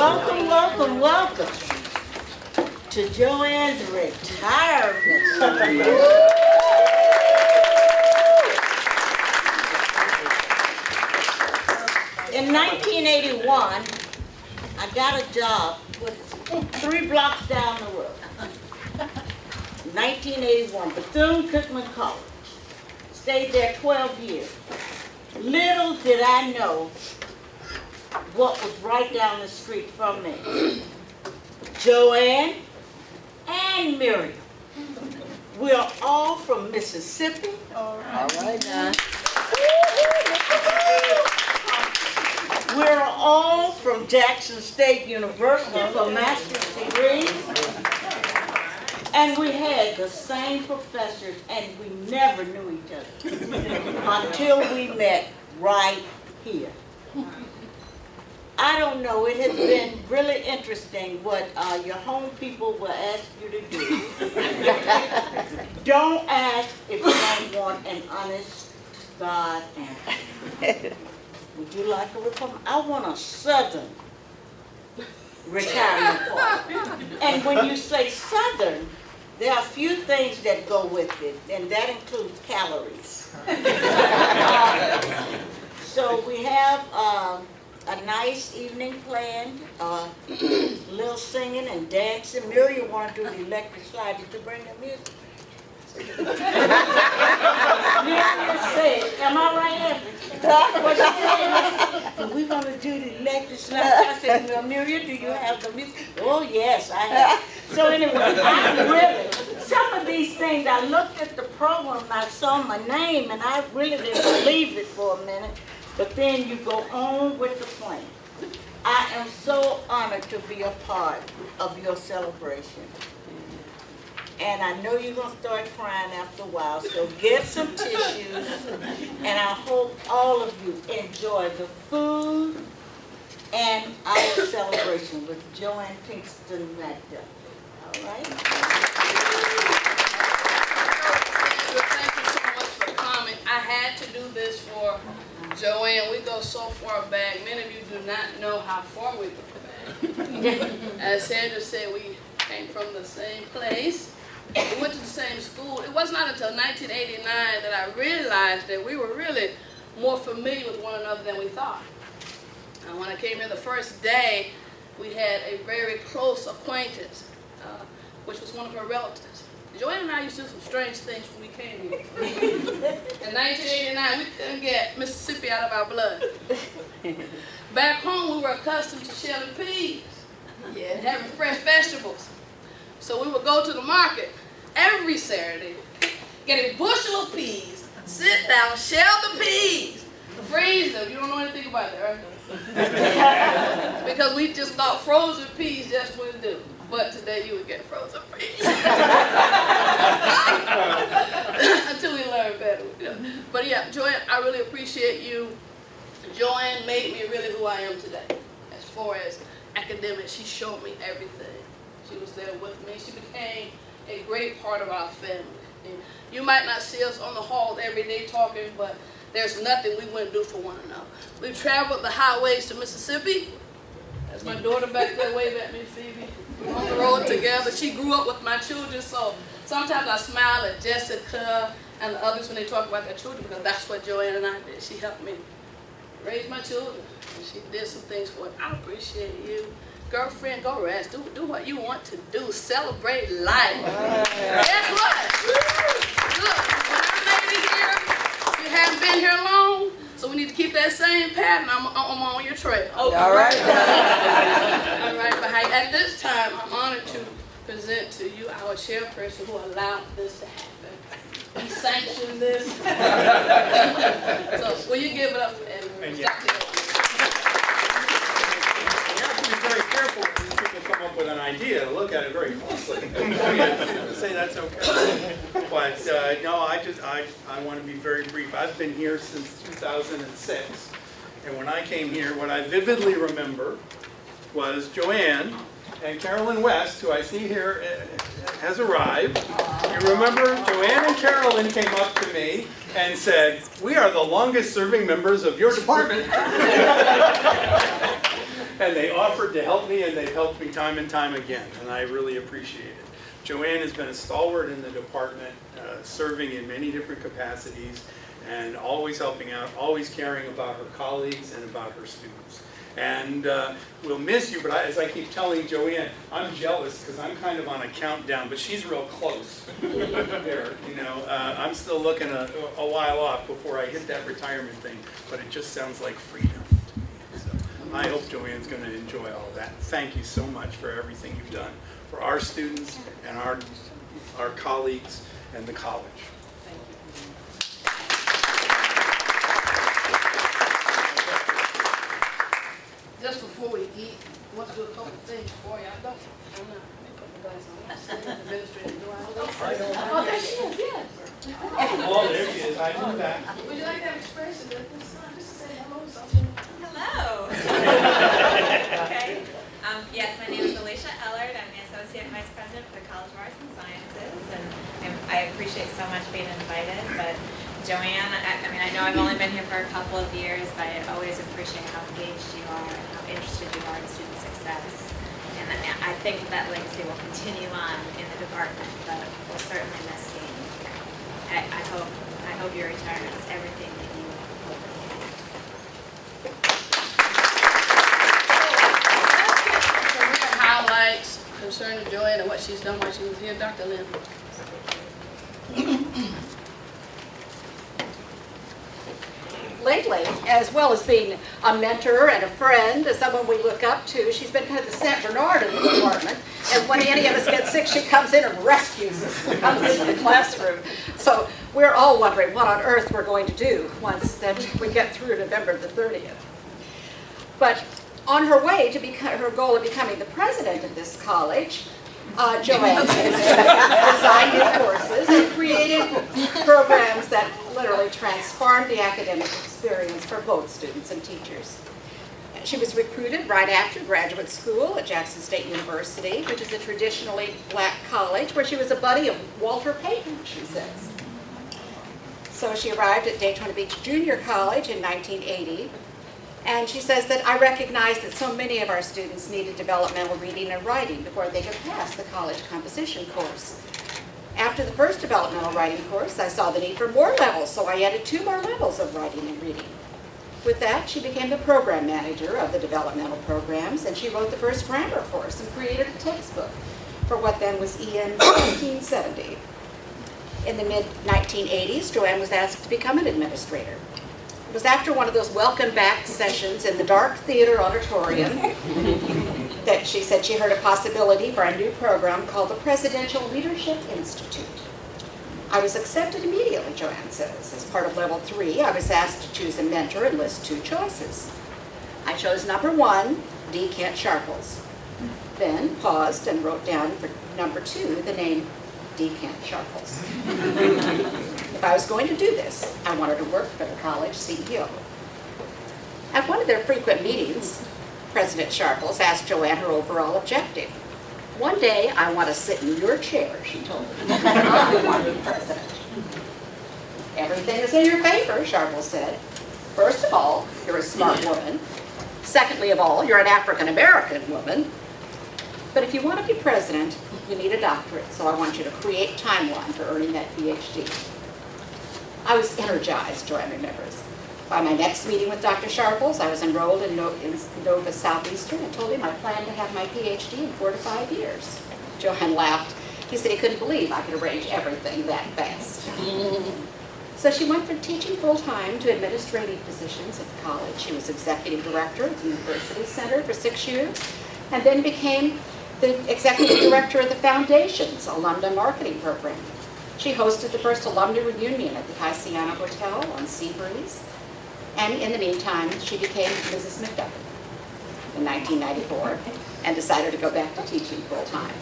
Welcome, welcome, welcome to Joanne's retirement. In 1981, I got a job 3 blocks down the road. 1981, Bethune-Cookman College. Stayed there 12 years. Little did I know what was right down the street from me. Joanne and Miriam. We are all from Mississippi. All right now. We're all from Jackson State University for master's degrees. And we had the same professors, and we never knew each other until we met right here. I don't know, it has been really interesting what your home people will ask you to do. Don't ask if you don't want an honest God answer. Would you like a Republican? I want a Southern retirement party. And when you say Southern, there are a few things that go with it, and that includes calories. So we have a nice evening planned, little singing and dancing. Miriam wanted to do the electric slide. Did you bring the music? Miriam said, am I right, Evan? What she said, we going to do the electric slide. I said, well, Miriam, do you have the music? Oh, yes, I have. So anyway, I really, some of these things, I looked at the program, I saw my name, and I really didn't believe it for a minute. But then you go on with the plan. I am so honored to be a part of your celebration. And I know you're going to start crying after a while, so get some tissues. And I hope all of you enjoy the food and our celebration with Joanne Pinkston McDuffie. All right? Thank you so much for coming. I had to do this for Joanne. We go so far back. Many of you do not know how far we go back. As Sandra said, we came from the same place. We went to the same school. It was not until 1989 that I realized that we were really more familiar with one another than we thought. And when I came here the first day, we had a very close acquaintance, which was one of her relatives. Joanne and I used to do some strange things when we came here. In 1989, we couldn't get Mississippi out of our blood. Back home, we were accustomed to shelling peas and having fresh vegetables. So we would go to the market every Saturday, get a bushel of peas, sit down, shell the peas, freeze them. You don't know anything about that, right? Because we just thought frozen peas just wouldn't do. But today you would get frozen peas. Until we learn better. But yeah, Joanne, I really appreciate you. Joanne made me really who I am today. As far as academics, she showed me everything. She was there with me. She became a great part of our family. And you might not see us on the halls every day talking, but there's nothing we wouldn't do for one another. We've traveled the highways to Mississippi. That's my daughter back there, wave at me, Phoebe. We're on the road together. She grew up with my children, so sometimes I smile at Jessica and the others when they talk about their children, because that's what Joanne and I did. She helped me raise my children, and she did some things for it. I appreciate you. Girlfriend, go rest. Do what you want to do. Celebrate life. Guess what? Look, when I'm maybe here, you haven't been here long, so we need to keep that same pattern. I'm on your trail. Okay. All right. All right, but at this time, I'm honored to present to you our chairperson who allowed this to happen. He sanctioned this. So, will you give it up for Edward? You have to be very careful when people come up with an idea to look at it very closely. Say that's okay. But no, I want to be very brief. I've been here since 2006. And when I came here, what I vividly remember was Joanne and Carolyn West, who I see here has arrived. You remember Joanne and Carolyn came up to me and said, "We are the longest serving members of your department." And they offered to help me, and they've helped me time and time again, and I really appreciate it. Joanne has been a stalwart in the department, serving in many different capacities, and always helping out, always caring about her colleagues and about her students. And we'll miss you, but as I keep telling Joanne, I'm jealous because I'm kind of on a countdown, but she's real close there. You know, I'm still looking a while off before I hit that retirement thing, but it just sounds like freedom to me. So I hope Joanne's going to enjoy all of that. Thank you so much for everything you've done for our students and our colleagues and the college. Just before we eat, I want to do a couple of things for you. I don't know. Let me put my glasses on. Administrator Joanne. Oh, there she is, yes. Oh, there she is. I know that. Would you like to have expression at this time? Just to say hello or something? Hello. Okay. Yes, my name is Alicia Ellard. I'm the Associate Vice President for the College of Arts and Sciences, and I appreciate so much being invited. But Joanne, I mean, I know I've only been here for a couple of years, but I always appreciate how engaged you are and how interested you are in student success. And I think that legacy will continue on in the department, but we'll certainly miss seeing you here. I hope your retirement is everything that you hope it will be. Career highlights concerning Joanne and what she's done while she was here. Dr. Lynn. Lately, as well as being a mentor and a friend, as someone we look up to, she's been kind of the St. Bernard of the department. And when any of us get sick, she comes in and rescues us, comes into the classroom. So we're all wondering what on earth we're going to do once that we get through November the 30th. But on her way to her goal of becoming the president of this college, Joanne designed new courses and created programs that literally transformed the academic experience for both students and teachers. She was recruited right after graduate school at Jackson State University, which is a traditionally black college, where she was a buddy of Walter Payton, she says. So she arrived at Daytona Beach Junior College in 1980. And she says that I recognize that so many of our students needed developmental reading and writing before they could pass the college composition course. After the first developmental writing course, I saw the need for more levels, so I added 2 more levels of writing and reading. With that, she became the program manager of the developmental programs, and she wrote the first grammar course and created a textbook for what then was EN 1970. In the mid-1980s, Joanne was asked to become an administrator. It was after one of those welcome back sessions in the Dark Theater Auditorium that she said she heard a possibility for a new program called the Presidential Leadership Institute. I was accepted immediately, Joanne says. As part of level 3, I was asked to choose a mentor and list 2 choices. I chose number 1, D. Kent Sharples. Then paused and wrote down for number 2 the name D. Kent Sharples. If I was going to do this, I wanted to work for the college CEO. At one of their frequent meetings, President Sharples asked Joanne her overall objective. One day, I want to sit in your chair, she told me. I want to be president. Everything is in your favor, Sharples said. First of all, you're a smart woman. Secondly of all, you're an African-American woman. But if you want to be president, you need a doctorate, so I want you to create a timeline for earning that PhD. I was energized, Joanne remembers. By my next meeting with Dr. Sharples, I was enrolled in Nova Southeastern and told him I planned to have my PhD in 4 to 5 years. Joanne laughed. He said he couldn't believe I could arrange everything that fast. So she went from teaching full-time to administrative positions at the college. She was executive director at the University Center for 6 years, and then became the executive director of the Foundation's alumni marketing program. She hosted the first alumni reunion at the Hacienda Hotel on Seabreeze. And in the meantime, she became Mrs. McDuffie in 1994 and decided to go back to teaching full-time.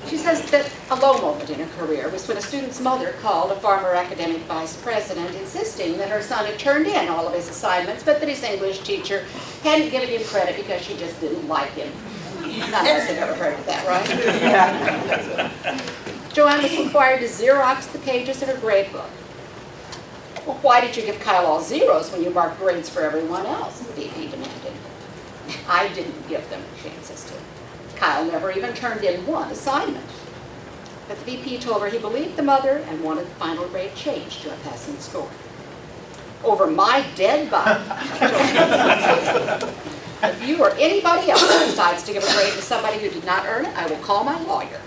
She says that a low moment in her career was when a student's mother called a former academic vice president insisting that her son had turned in all of his assignments, but that his English teacher hadn't given him credit because she just didn't like him. None of us have ever heard of that, right? Yeah. Joanne was required to Xerox the pages of her grade book. Well, why did you give Kyle all zeros when you marked grades for everyone else? The VP demanded. I didn't give them chances to. Kyle never even turned in one assignment. But the VP told her he believed the mother and wanted the final grade changed to a passing score. Over my dead body. If you or anybody else decides to give a grade to somebody who did not earn it, I will call my lawyer.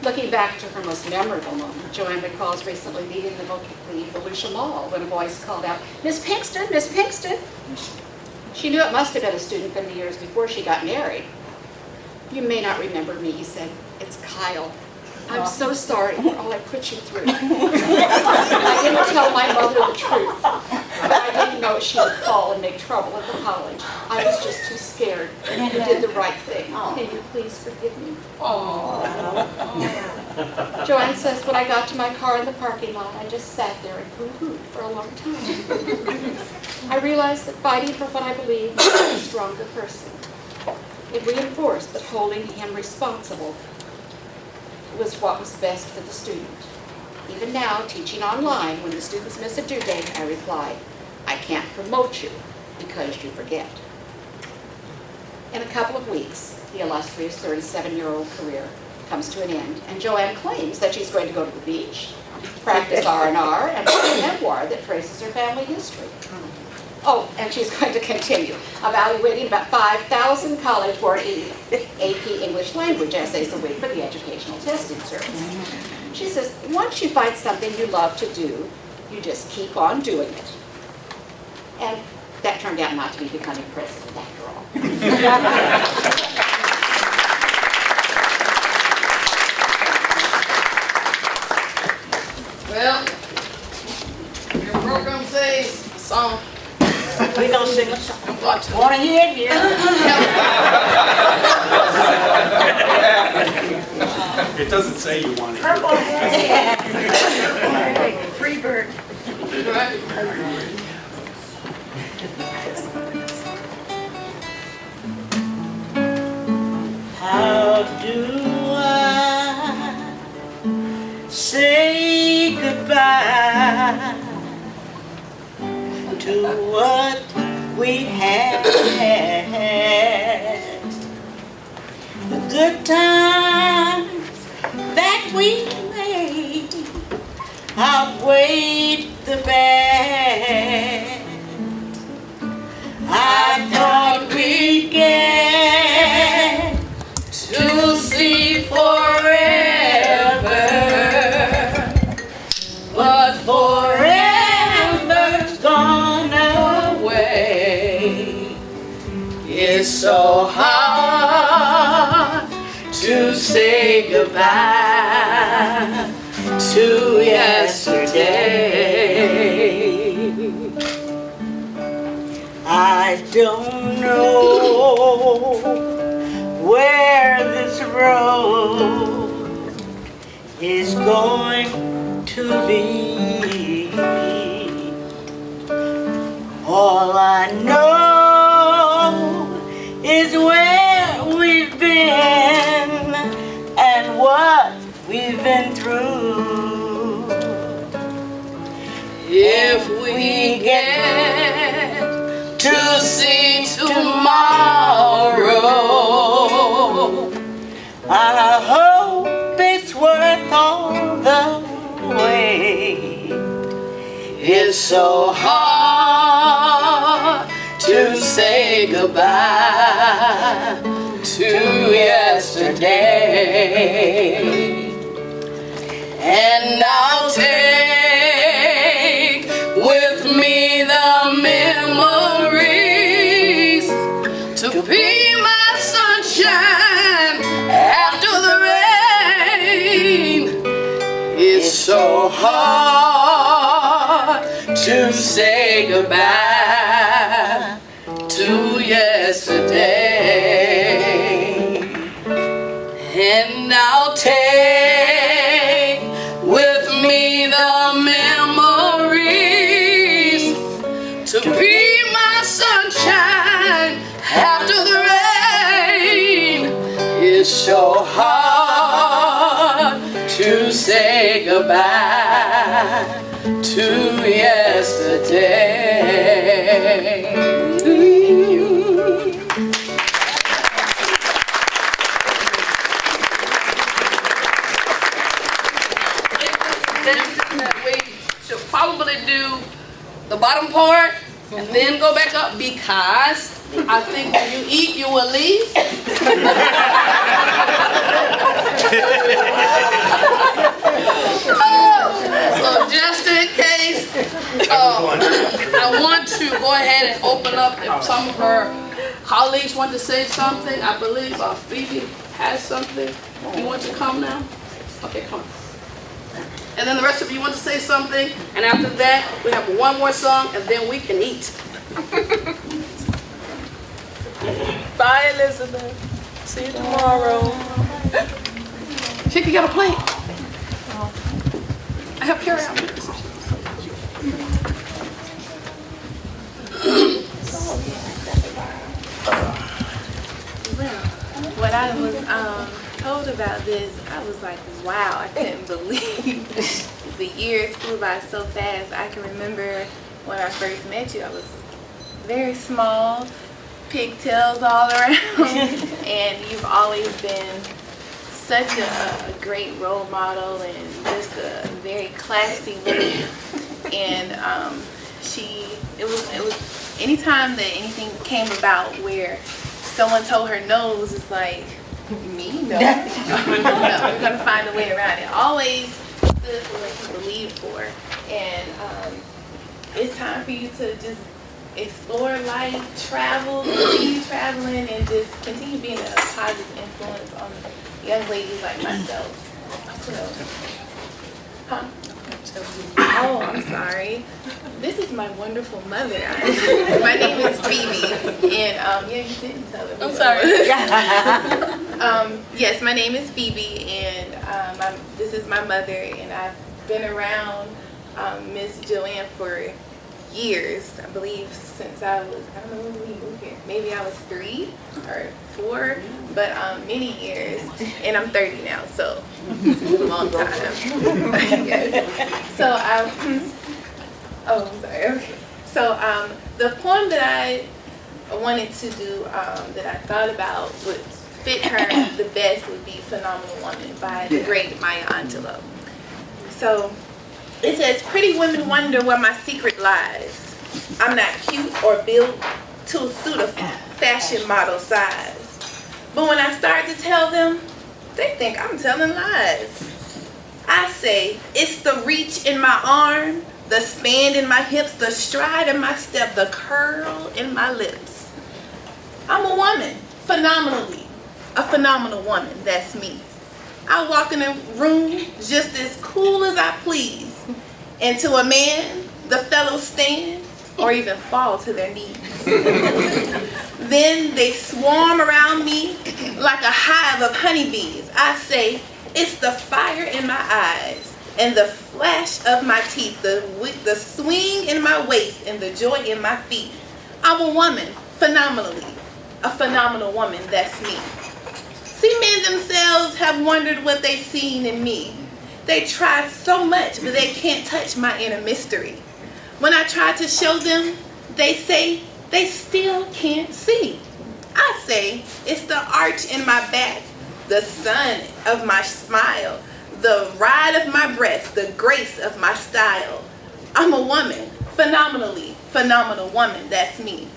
Looking back to her most memorable moment, Joanne recalls recently leaving the Volusia Mall when a voice called out, "Miss Pinkston, Miss Pinkston." She knew it must have been a student from the years before she got married. "You may not remember me," he said. "It's Kyle. I'm so sorry for all I put you through. I didn't tell my mother the truth, but I didn't know she would fall and make trouble at the college. I was just too scared. You did the right thing. Can you please forgive me?" Joanne says, "When I got to my car in the parking lot, I just sat there and boo-hooed for a long time. I realized that fighting for what I believed made me a stronger person. It reinforced that holding him responsible was what was best for the student. Even now, teaching online, when the students miss a due date, I replied, I can't promote you because you forget." In a couple of weeks, the illustrious 37-year-old career comes to an end, and Joanne claims that she's going to go to the beach, practice R&R, and write a memoir that traces her family history. Oh, and she's going to continue evaluating about 5,000 college-board AP English language essays a week for the Educational Testing Service. She says, once you find something you love to do, you just keep on doing it. And that turned out not to be becoming president after all. Well, your program says a song. We gonna sing a song. I'm going to. Wanna hear it? Yeah. It doesn't say you want it. Purple hair. Free bird. Right. How do I say goodbye to what we had? The good times that we made outweighed the bad. I thought we'd get to see forever, but forever's gone away. It's so hard to say goodbye to yesterday. I don't know where this road is going to lead. All I know is where we've been and what we've been through. If we get to see tomorrow, I hope it's worth all the wait. It's so hard to say goodbye to yesterday. And I'll take with me the memories to be my sunshine after the rain. It's so hard to say goodbye to yesterday. And I'll take with me the memories to be my sunshine after the rain. It's so hard to say goodbye to to yesterday. That we should probably do the bottom part and then go back up, because I think when you eat, you will leave. So just in case, I want to go ahead and open up if some of her colleagues want to say something. I believe Phoebe has something. You want to come now? Okay, come on. And then the rest of you want to say something, and after that, we have one more song, and then we can eat. Bye, Elizabeth. See you tomorrow. Chick, you got a plate? I have carry out. When I was told about this, I was like, wow, I couldn't believe the years flew by so fast. I can remember when I first met you, I was very small, pigtails all around, and you've always been such a great role model and just a very classy woman. And it was anytime that anything came about where someone told her no, it was just like, me? No. No, we're going to find a way around it. Always stood for what you believed for. And it's time for you to just explore life, travel, continue traveling, and just continue being a positive influence on young ladies like myself. So, huh? Oh, I'm sorry. This is my wonderful mother. My name is Phoebe, and yeah, you didn't tell her. I'm sorry. Yes, my name is Phoebe, and this is my mother, and I've been around Miss Joanne for years. I believe since I don't know when we moved here. Maybe I was 3 or 4, but many years, and I'm 30 now, so it's a long time. Yes. So oh, I'm sorry. Okay. So the poem that I wanted to do, that I thought about would fit her the best would be "Phenomenal Woman" by the great Maya Angelou. So it says, "Pretty women wonder where my secret lies. I'm not cute or built to suit a fashion model size. But when I start to tell them, they think I'm telling lies. I say, it's the reach in my arm, the span in my hips, the stride in my step, the curl in my lips. I'm a woman, phenomenally, a phenomenal woman, that's me. I walk in a room just as cool as I please. And to a man, the fellows stand or even fall to their knees. Then they swarm around me like a hive of honeybees. I say, it's the fire in my eyes and the flash of my teeth, the swing in my waist and the joy in my feet. I'm a woman, phenomenally, a phenomenal woman, that's me. See, men themselves have wondered what they've seen in me. They tried so much, but they can't touch my inner mystery. When I try to show them, they say they still can't see. I say it's the arch in my back, the sun of my smile, the ride of my breast, the grace of my style. I'm a woman, phenomenally, phenomenal woman, that's me.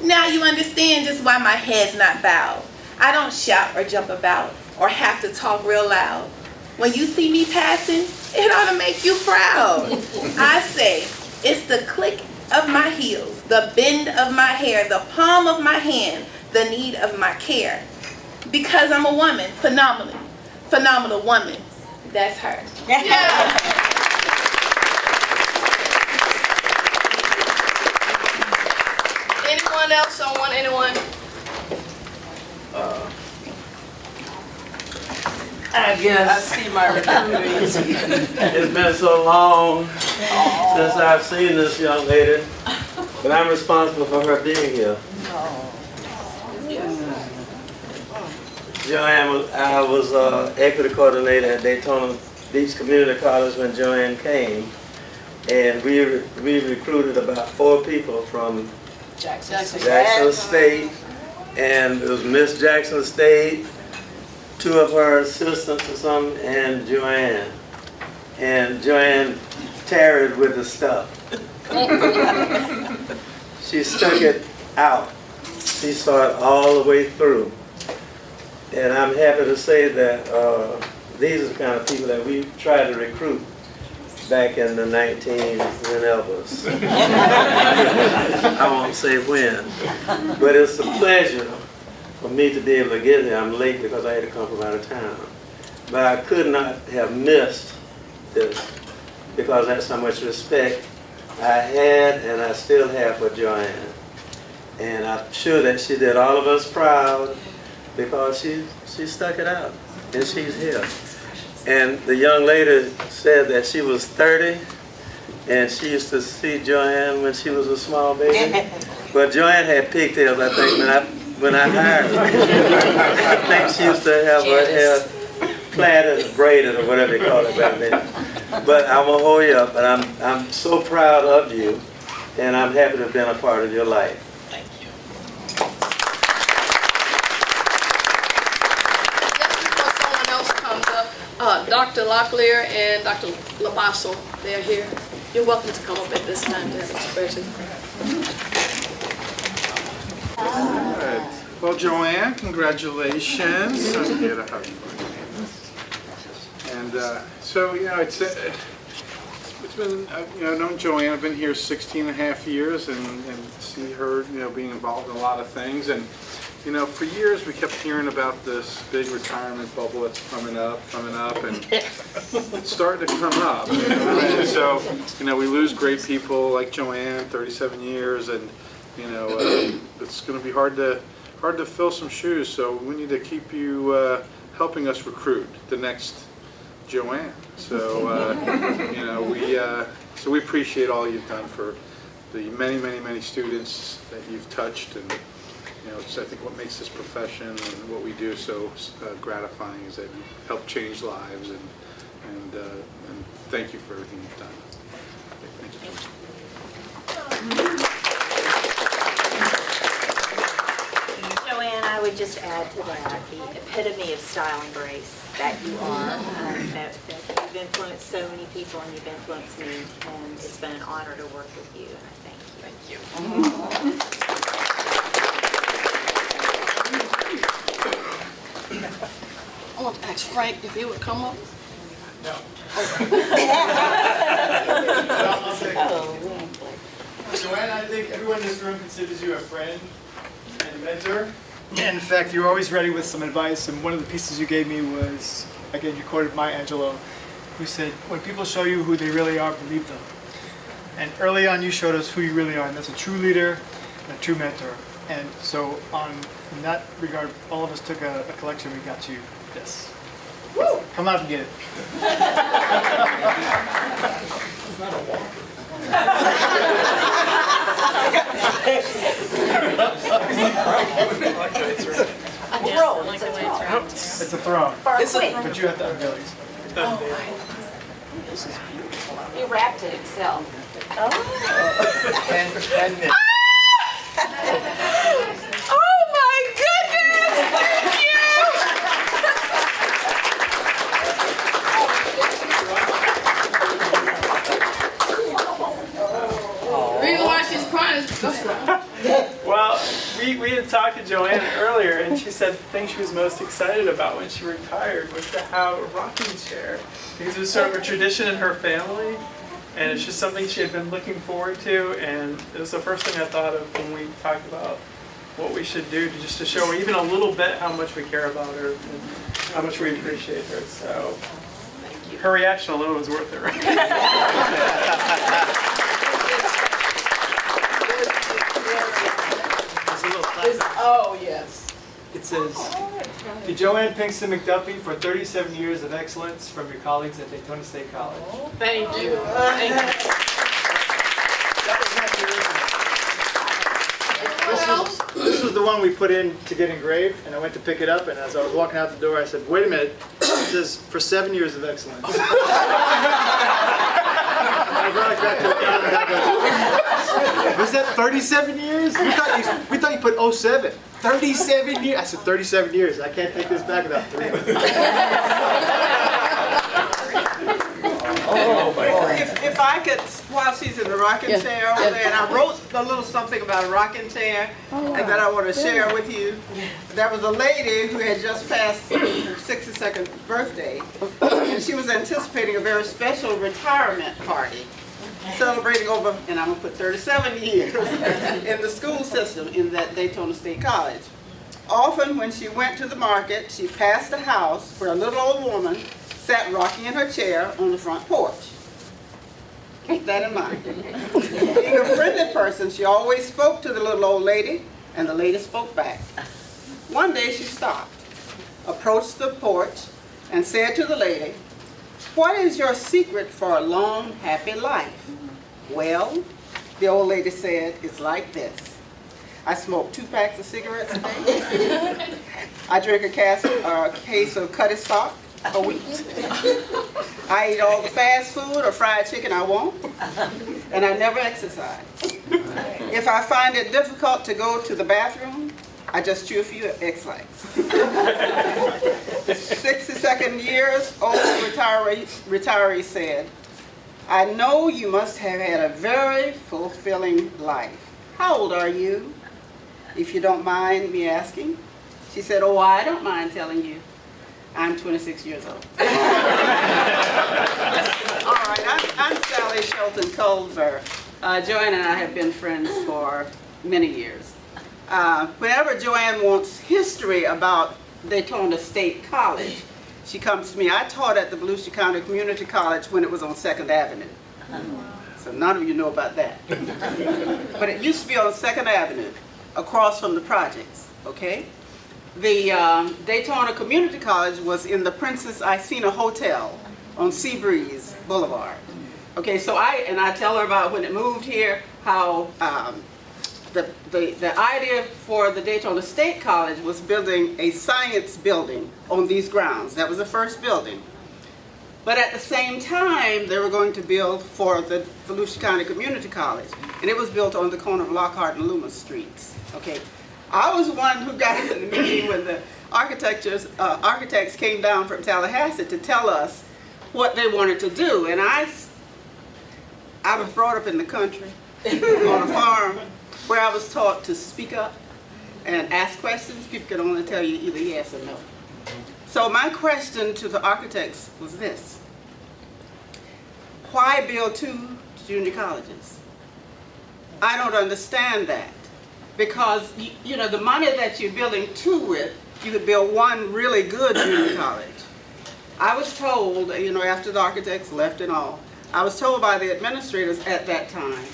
Now you understand just why my head's not bowed. I don't shout or jump about or have to talk real loud. When you see me passing, it ought to make you proud. I say, it's the click of my heels, the bend of my hair, the palm of my hand, the need of my care. Because I'm a woman, phenomenal woman. That's her. Yeah. Anyone else? Someone? Anyone? I guess I see my recruiters. it's been so long since I've seen this young lady, but I'm responsible for her being here. Joanne, I was equity coordinator at Daytona Beach Community College when Joanne came. And we recruited about 4 people from Jackson. Jackson State, and it was Miss Jackson State, 2 of her assistants or something, and Joanne. And Joanne tarried with the stuff. She stuck it out. She saw it all the way through. And I'm happy to say that these are the kind of people that we tried to recruit back in the 19-whenevers. I won't say when. But it's a pleasure for me to be able to get here. I'm late because I had to come from out of town. But I could not have missed this because that's how much respect I had and I still have for Joanne. And I'm sure that she did all of us proud because she stuck it out and she's here. And the young lady said that she was 30 and she used to see Joanne when she was a small baby. But Joanne had pigtails, I think, when I hired her. I think she used to have her hair plaited, braided, or whatever they call it back then. But I'm gonna hold you up, and I'm so proud of you, and I'm happy to have been a part of your life. Thank you. Just before someone else comes up, Dr. Locklear and Dr. Labasso, they're here. You're welcome to come up at this time to have expression. Good. Well, Joanne, congratulations. I'm here to hug you. And so, you know, it's been, I've known Joanne, I've been here 16.5 years and see her, being involved in a lot of things. And, for years we kept hearing about this big retirement bubble that's coming up, and it's starting to come up. And so, we lose great people like Joanne, 37 years, and, it's going to be hard to fill some shoes. So we need to keep you helping us recruit the next Joanne. So so we appreciate all you've done for the many students that you've touched, and it's, I think, what makes this profession and what we do so gratifying is that you help change lives, and thank you for everything you've done. Thank you. Joanne, I would just add to that the epitome of style and grace that you are. That you've influenced so many people and you've influenced me, and it's been an honor to work with you, and I thank you. Thank you. I want to ask Frank if he would come up. No. Joanne, I think everyone in this room considers you a friend and a mentor. In fact, you're always ready with some advice, and one of the pieces you gave me was, again, you quoted Maya Angelou, who said, when people show you who they really are, believe them. And early on you showed us who you really are, and that's a true leader and a true mentor. And so in that regard, all of us took a collection. We got you this. Woo! Come out and get it. It's not a walker. It's a throne. But you have to unveil these. He wrapped it himself. And Oh my goodness! Thank you! The reason why she's crying is go ahead. Well, we had talked to Joanne earlier, and she said the thing she was most excited about when she retired was to have a rocking chair, because it was sort of a tradition in her family, and it's just something she had been looking forward to, and it was the first thing I thought of when we talked about what we should do to show her even a little bit how much we care about her and how much we appreciate her. So her reaction alone was worth it, right? Oh, yes. it says, to Joanne Pinkston McDuffie for 37 years of excellence from your colleagues at Daytona State College. Thank you. Thank you. This was the one we put in to get engraved, and I went to pick it up, and as I was walking out the door, I said, wait a minute, it says for 7 years of excellence. Was that 37 years? We thought you put 07. 37 years. I said 37 years. I can't take this back without 3. If I could, while she's in the rocking chair over there, and I wrote a little something about a rocking chair and that I want to share with you. There was a lady who had just passed her 62nd birthday, and she was anticipating a very special retirement party, celebrating over, and I'm going to put 37 years in the school system in that Daytona State College. Often when she went to the market, she passed a house where a little old woman sat rocking in her chair on the front porch. Keep that in mind. Being a friendly person, she always spoke to the little old lady, and the lady spoke back. One day she stopped, approached the porch, and said to the lady, "What is your secret for a long, happy life?" "Well," the old lady said, "it's like this. I smoke 2 packs of cigarettes a day. I drink a case of Cutty stock a week. I eat all the fast food or fried chicken I want, and I never exercise. If I find it difficult to go to the bathroom, I just chew a few X-Lax." 62nd years old retiree said, "I know you must have had a very fulfilling life. How old are you, if you don't mind me asking?" She said, "Oh, I don't mind telling you. I'm 26 years old." All right, I'm Sally Shelton Colbert. Joanne and I have been friends for many years. Whenever Joanne wants history about Daytona State College, she comes to me. I taught at the Volusia County Community College when it was on 2nd Avenue. So none of you know about that. But it used to be on 2nd Avenue, across from the projects, okay? The Daytona Community College was in the Princess Icena Hotel on Seabreeze Boulevard. Okay, so I tell her about when it moved here, how the idea for the Daytona State College was building a science building on these grounds. That was the first building. But at the same time, they were going to build for the Volusia County Community College, and it was built on the corner of Lockhart and Loomis Streets. Okay. I was the one who got in the meeting when the architects came down from Tallahassee to tell us what they wanted to do. And I was brought up in the country on a farm where I was taught to speak up and ask questions. People can only tell you either yes or no. So my question to the architects was this: why build 2 junior colleges? I don't understand that. Because, you know, the money that you're building 2 with, you could build 1 really good junior college. I was told, you know, after the architects left and all, I was told by the administrators at that time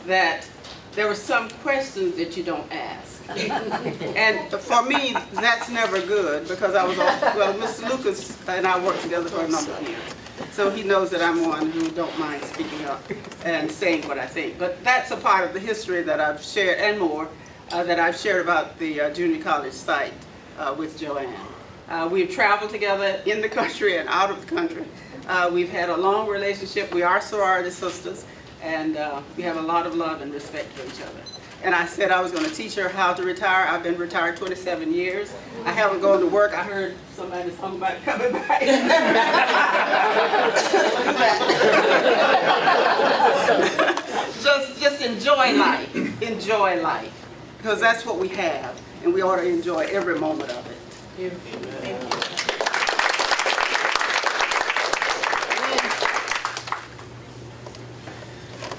that there were some questions that you don't ask. And for me, that's never good, because I was, well, Mr. Lucas and I worked together for a number of years. So he knows that I'm one who don't mind speaking up and saying what I think. But that's a part of the history that I've shared, and more, that I've shared about the junior college site with Joanne. We've traveled together in the country and out of the country. We've had a long relationship. We are sorority sisters, and we have a lot of love and respect for each other. And I said I was going to teach her how to retire. I've been retired 27 years. I haven't gone to work. I heard somebody talking about coming back. Just enjoy life. Enjoy life. Because that's what we have, and we ought to enjoy every moment of it. Thank you.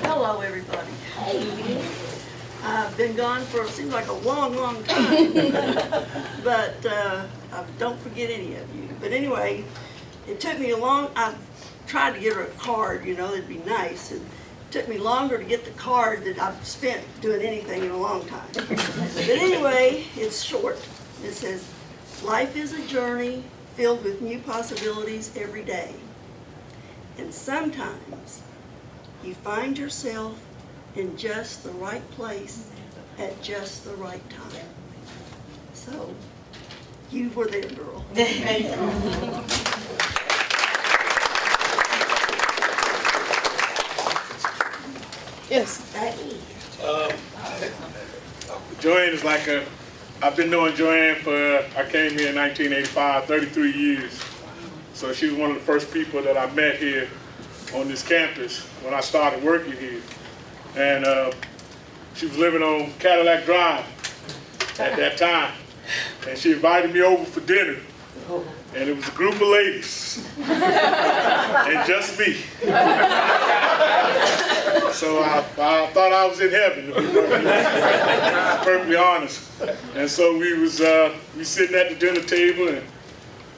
Hello, everybody. Hey. I've been gone for, it seems like a long, long time. But I don't forget any of you. But anyway, it took me I tried to get her a card, you know, that'd be nice. And it took me longer to get the card that I've spent doing anything in a long time. But anyway, it's short. It says, "Life is a journey filled with new possibilities every day. And sometimes you find yourself in just the right place at just the right time." So, you were there, girl. Thank you. Yes. Joanne is like I've been knowing Joanne I came here in 1985, 33 years. So she was one of the first people that I met here on this campus when I started working here. And she was living on Cadillac Drive at that time. And she invited me over for dinner. And it was a group of ladies. And just me. So I thought I was in heaven, to be perfectly honest. And so we sitting at the dinner table, and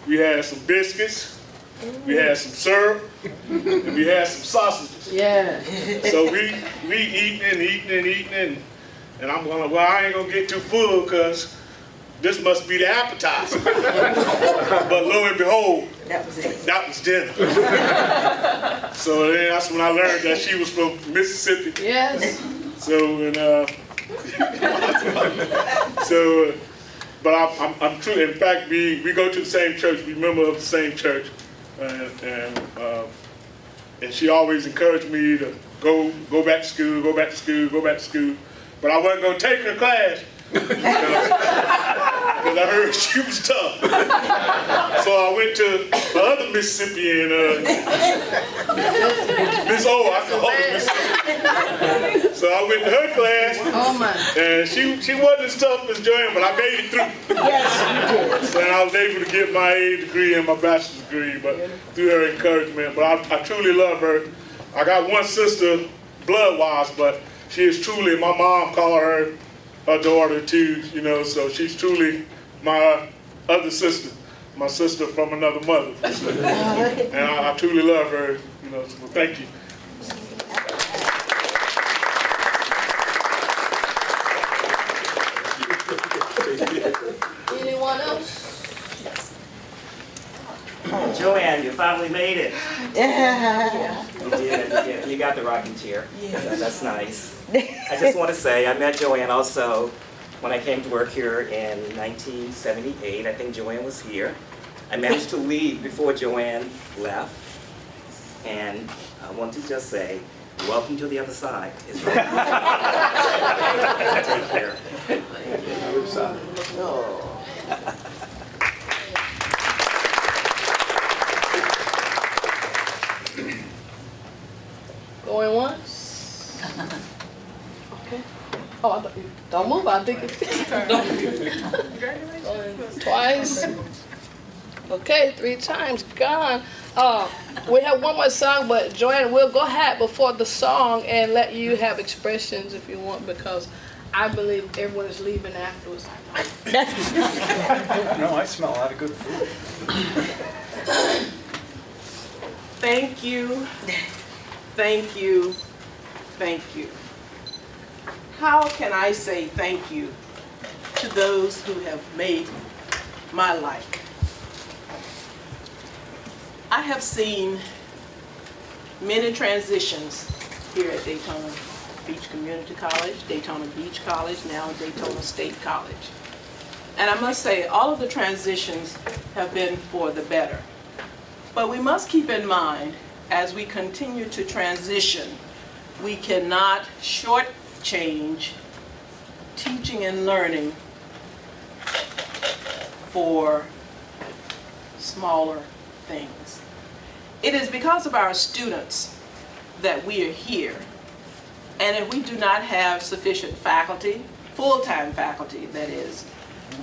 we had some biscuits, we had some syrup, and we had some sausages. Yeah. So we eating, and I'm going, well, I ain't gonna get too full because this must be the appetizer. But lo and behold, that was dinner. So then that's when I learned that she was from Mississippi. Yes. So, but I'm true. In fact, we go to the same church. We member of the same church. And she always encouraged me to go back to school, go back to school, go back to school. But I wasn't going to take her class because I heard she was tough. So I went to the other Mississippian, Miss O, I call her Mississippi. So I went to her class, and she wasn't as tough as Joanne, but I made it through. Yes, you did. So I was able to get my A degree and my bachelor's degree, but through her encouragement. But I truly love her. I got one sister, blood-wise, but she is truly, my mom called her daughter too, so she's truly my other sister, my sister from another mother. And I truly love her, so thank you. Anyone else? Joanne, you finally made it. Yeah. You did. You got the rocking chair. Yeah. That's nice. I just want to say, I met Joanne also when I came to work here in 1978. I think Joanne was here. I managed to leave before Joanne left. And I want to just say, welcome to the other side. It's right. Take care. Going once? Okay. Oh, I thought you don't move. I think it's going twice. Okay, 3 times gone. We have one more song, but Joanne will go ahead before the song and let you have expressions if you want, because I believe everyone is leaving afterwards. No, I smell a lot of good food. Thank you, thank you, thank you. How can I say thank you to those who have made my life? I have seen many transitions here at Daytona Beach Community College, Daytona Beach College, now Daytona State College. And I must say, all of the transitions have been for the better. But we must keep in mind, as we continue to transition, we cannot shortchange teaching and learning for smaller things. It is because of our students that we are here. And if we do not have sufficient faculty, full-time faculty that is,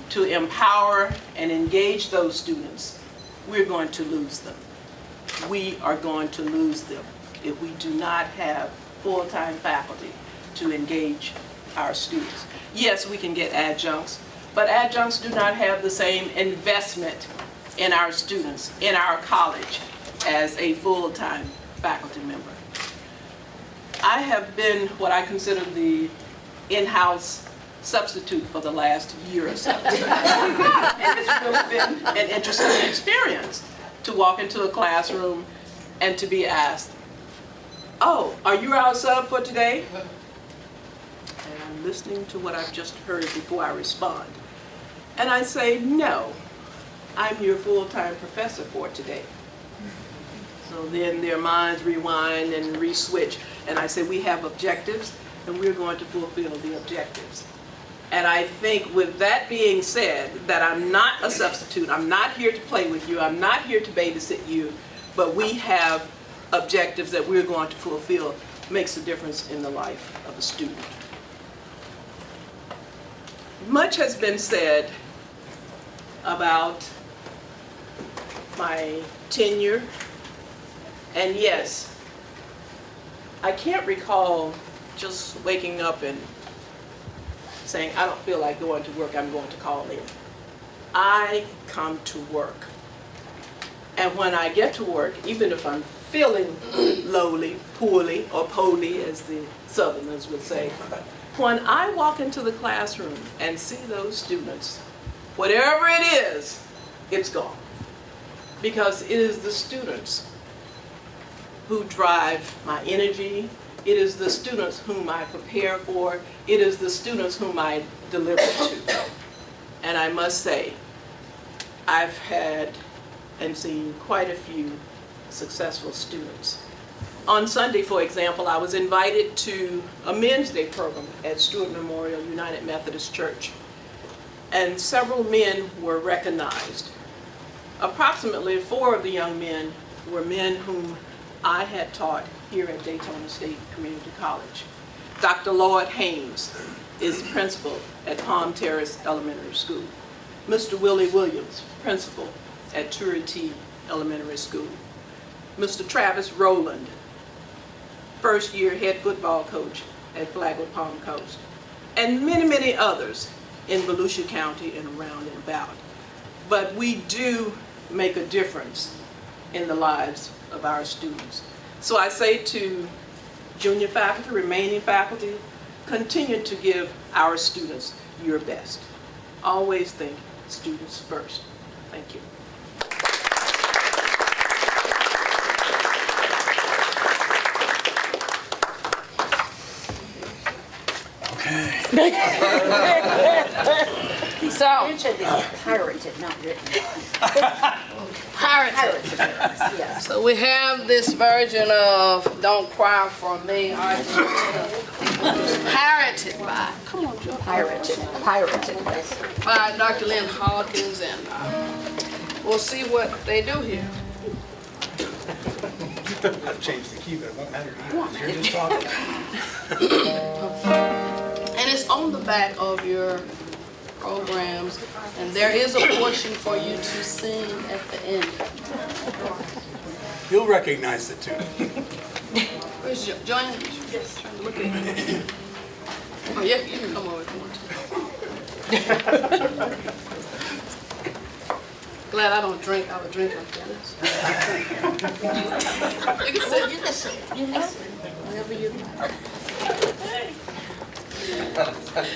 to empower and engage those students, we're going to lose them. We are going to lose them if we do not have full-time faculty to engage our students. Yes, we can get adjuncts, but adjuncts do not have the same investment in our students, in our college, as a full-time faculty member. I have been what I consider the in-house substitute for the last year or so. And it's really been an interesting experience to walk into a classroom and to be asked, "Oh, are you our sub for today?" And I'm listening to what I've just heard before I respond. And I say, "No, I'm your full-time professor for today." So then their minds rewind and re-switch. And I say, we have objectives, and we're going to fulfill the objectives. And I think with that being said, that I'm not a substitute, I'm not here to play with you, I'm not here to babysit you, but we have objectives that we're going to fulfill, makes a difference in the life of a student. Much has been said about my tenure, and yes, I can't recall just waking up and saying, I don't feel like going to work, I'm going to call in. I come to work. And when I get to work, even if I'm feeling lowly, poorly, or poorly, as the Southerners would say, when I walk into the classroom and see those students, whatever it is, it's gone. Because it is the students who drive my energy. It is the students whom I prepare for. It is the students whom I deliver to. And I must say, I've had and seen quite a few successful students. On Sunday, for example, I was invited to a Men's Day program at Stewart Memorial United Methodist Church. And several men were recognized. Approximately 4 of the young men were men whom I had taught here at Daytona State Community College. Dr. Lloyd Haynes is principal at Palm Terrace Elementary School. Mr. Willie Williams, principal at Turity Elementary School. Mr. Travis Rowland, first-year head football coach at Flagler Palm Coast. And many, many others in Volusia County and around and about. But we do make a difference in the lives of our students. So I say to junior faculty, remaining faculty, continue to give our students your best. Always think students first. Thank you. So, Pirated, not written. pirated. Yes. So we have this version of Don't Cry for Me, pirated by, come on, Joe. Pirated. By Dr. Lynn Hawkins, and we'll see what they do here. I've changed the key, but it won't matter to you. You're just talking. And it's on the back of your programs, and there is a portion for you to sing at the end. You'll recognize the tune. Where's Joanne? Yes. Trying to look at you. Oh, yeah, you can come over if you want to. Glad I don't drink. I would drink like this. You can sit. You can sit. Whenever you like.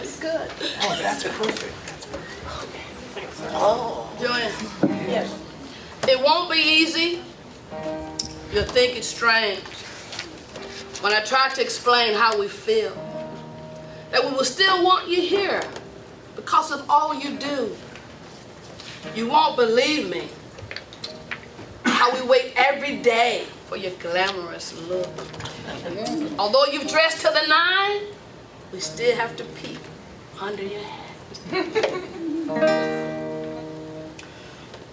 It's good. Oh, that's perfect. Oh. Joanne. Yes. It won't be easy. You'll think it's strange when I try to explain how we feel. That we will still want you here because of all you do. You won't believe me. How we wait every day for your glamorous look. Although you've dressed to the nine, we still have to peek under your hat.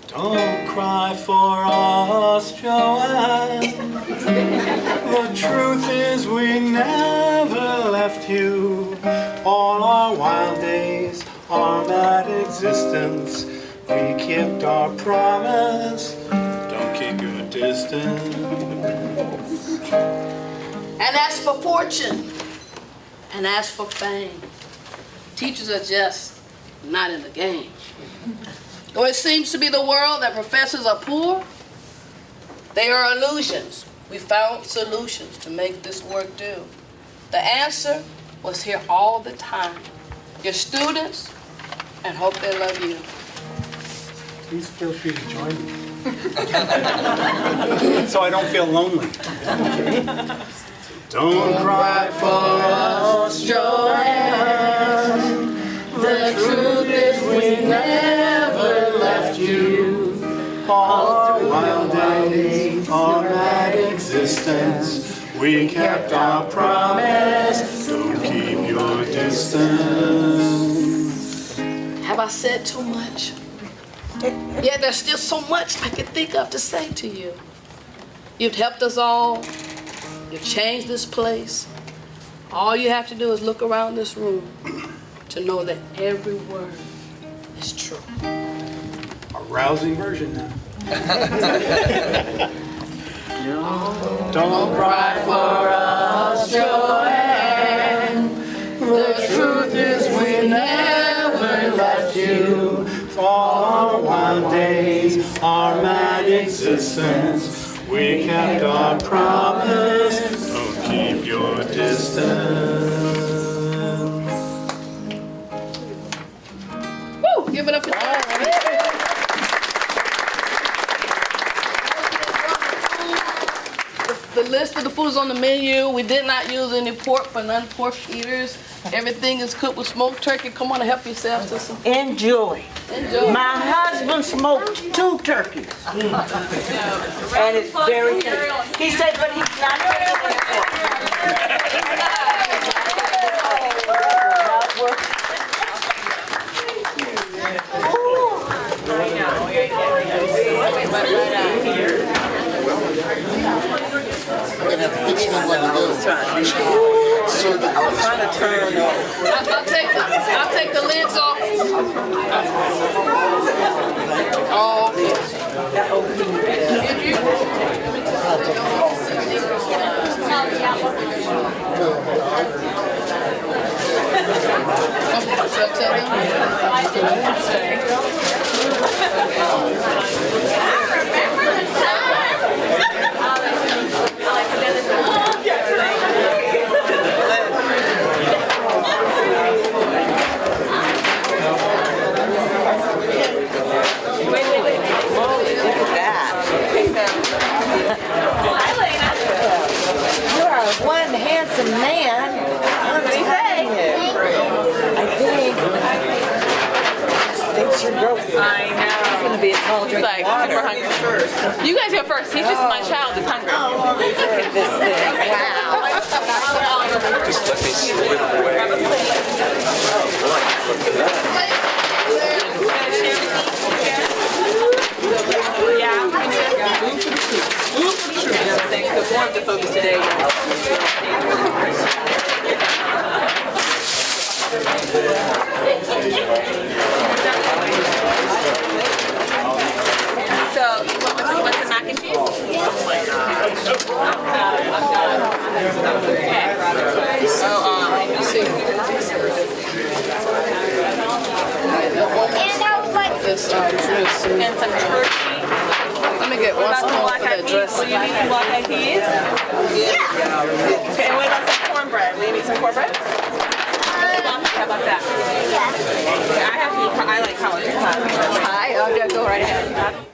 Don't cry for us, Joanne. The truth is we never left you. All our wild days, our mad existence, we kept our promise. Don't keep your distance. And as for fortune, and as for fame, teachers are just not in the game. Though it seems to be the world that professors are poor, they are illusions. We found solutions to make this work do. The answer was here all the time. Your students, and hope they love you. Please feel free to join me. So I don't feel lonely. Don't cry for us, Joanne. The truth is we never left you. All our wild days, our distance. We kept our promise. Don't keep your distance. Have I said too much? Yeah, there's still so much I could think of to say to you. You've helped us all. You've changed this place. All you have to do is look around this room to know that every word is true. A rousing version now. Don't cry for us, Joanne. The truth is we never left you. For our wild days, our mad existence, we kept our promise. Don't keep your distance. Woo! Give it up for The list of the foods on the menu, we did not use any pork for non-pork eaters. Everything is cooked with smoked turkey. Come on and help yourselves to some. Enjoy. Enjoy. My husband smoked 2 turkeys. And it's very good. He said, but he's not taking I'm gonna have to fix me when I go. I was trying to turn off. I'll take the lids off. Oh, one handsome man. What do you say? I think you're broke. I know. He's gonna be a tall drink Like, of water. super hungry. You guys go first. He's just my child is hungry. Look at this thing. Wow. Just let me slip away. The more of the focus today. So, what's the mac and cheese? Oh my God. and some turkey. Let me get one small for that dress. Will you need some black eyed peas? Yeah. Okay, and what about some cornbread? Will you need some cornbread? How about that? Yeah. I like collard greens. Hi, I'll go right ahead.